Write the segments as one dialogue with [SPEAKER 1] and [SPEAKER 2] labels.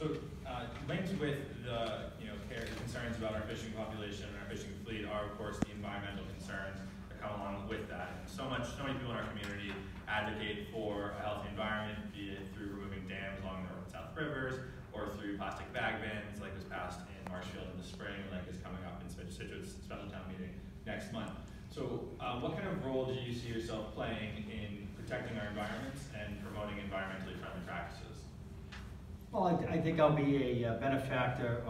[SPEAKER 1] So linked with the concerns about our fishing population and our fishing fleet are of course the environmental concerns that come along with that. And so many people in our community advocate for a healthy environment, be it through removing dams along the north and south rivers, or through plastic bag bans like was passed in Marshfield in the spring, like is coming up in Scituate's special town meeting next month. So what kind of role do you see yourself playing in protecting our environments and promoting environmentally friendly practices?
[SPEAKER 2] Well, I think I'll be a benefactor,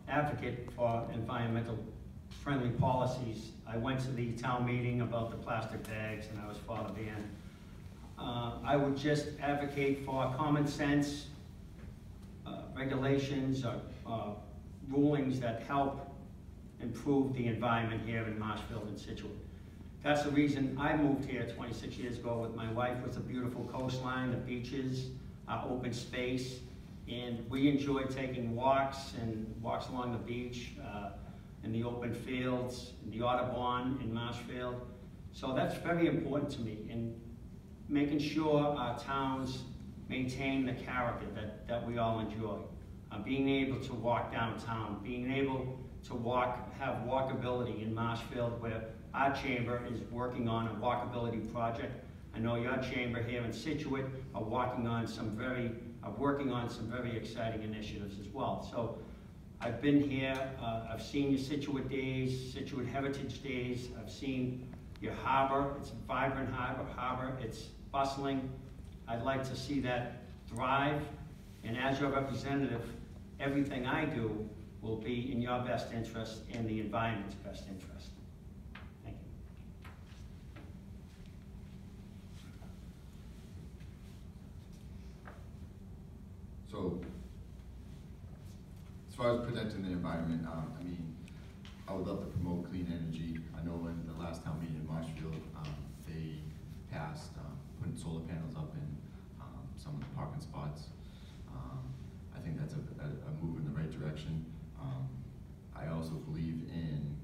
[SPEAKER 2] advocate for environmental friendly policies. I went to the town meeting about the plastic bags and I was for the ban. I would just advocate for common sense regulations or rulings that help improve the environment here in Marshfield and Scituate. That's the reason I moved here 26 years ago with my wife, with a beautiful coastline, the beaches, open space, and we enjoy taking walks along the beach, in the open fields, in the Audubon in Marshfield. So that's very important to me, and making sure our towns maintain the character that we all enjoy. Being able to walk downtown, being able to have walkability in Marshfield, where our chamber is working on a walkability project. I know your chamber here in Scituate are working on some very exciting initiatives as well. So I've been here, I've seen your Scituate Days, Scituate Heritage Days, I've seen your harbor. It's a vibrant harbor, it's bustling. I'd like to see that thrive, and as your representative, everything I do will be in your best interest and the environment's best interest. Thank you.
[SPEAKER 3] So, as far as protecting the environment, I mean, I would love to promote clean energy. I know in the last town meeting in Marshfield, they passed putting solar panels up in some of the parking spots. I think that's a move in the right direction. I also believe in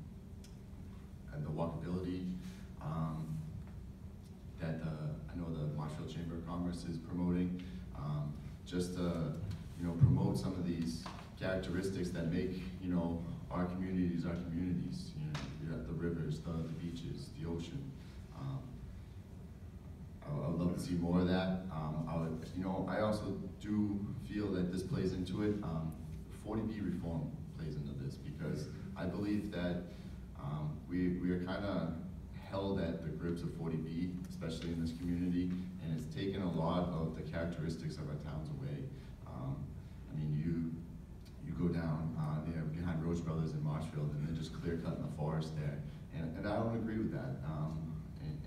[SPEAKER 3] the walkability that I know the Marshfield Chamber of Commerce is promoting. Just to promote some of these characteristics that make our communities our communities. You got the rivers, the beaches, the ocean. I would love to see more of that. I also do feel that this plays into it. 40B reform plays into this, because I believe that we are kind of held at the grips of 40B, especially in this community, and it's taken a lot of the characteristics of our towns away. I mean, you go down there behind Roach Brothers in Marshfield, and they're just clear-cutting the forest there, and I don't agree with that.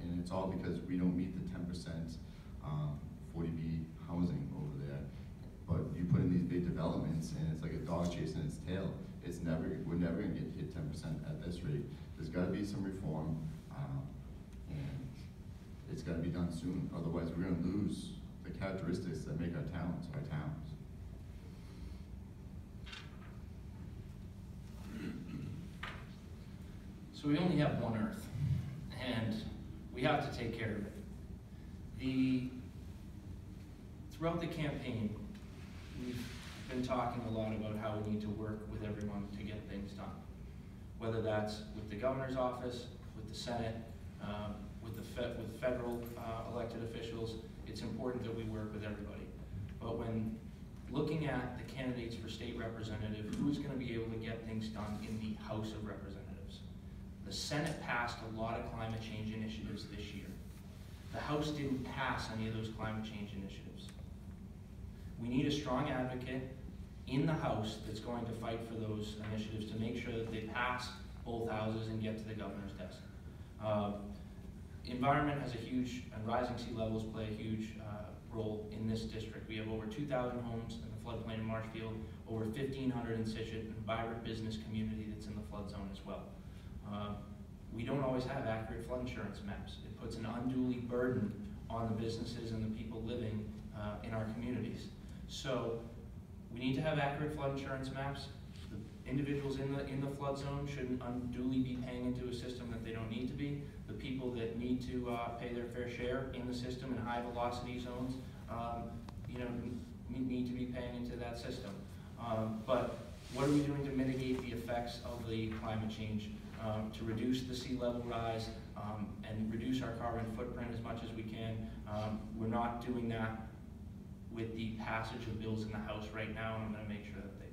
[SPEAKER 3] And it's all because we don't meet the 10% 40B housing over there. But you put in these big developments, and it's like a dog chasing its tail. We're never gonna get hit 10% at this rate. There's gotta be some reform, and it's gotta be done soon. Otherwise, we're gonna lose the characteristics that make our towns our towns.
[SPEAKER 4] So we only have one Earth, and we have to take care of it. Throughout the campaign, we've been talking a lot about how we need to work with everyone to get things done. Whether that's with the governor's office, with the Senate, with federal elected officials, it's important that we work with everybody. But when looking at the candidates for state representative, who's going to be able to get things done in the House of Representatives? The Senate passed a lot of climate change initiatives this year. The House didn't pass any of those climate change initiatives. We need a strong advocate in the House that's going to fight for those initiatives to make sure that they pass both houses and get to the governor's desk. Environment has a huge, and rising sea levels play a huge role in this district. We have over 2,000 homes in the floodplain in Marshfield, over 1,500 in Scituate, and a vibrant business community that's in the flood zone as well. We don't always have accurate flood insurance maps. It puts an unduly burden on the businesses and the people living in our communities. So we need to have accurate flood insurance maps. The individuals in the flood zone shouldn't unduly be paying into a system that they don't need to be. The people that need to pay their fair share in the system in high velocity zones, need to be paying into that system. But what are we doing to mitigate the effects of the climate change, to reduce the sea level rise, and reduce our carbon footprint as much as we can? We're not doing that with the passage of bills in the House right now, and I'm going to make sure that they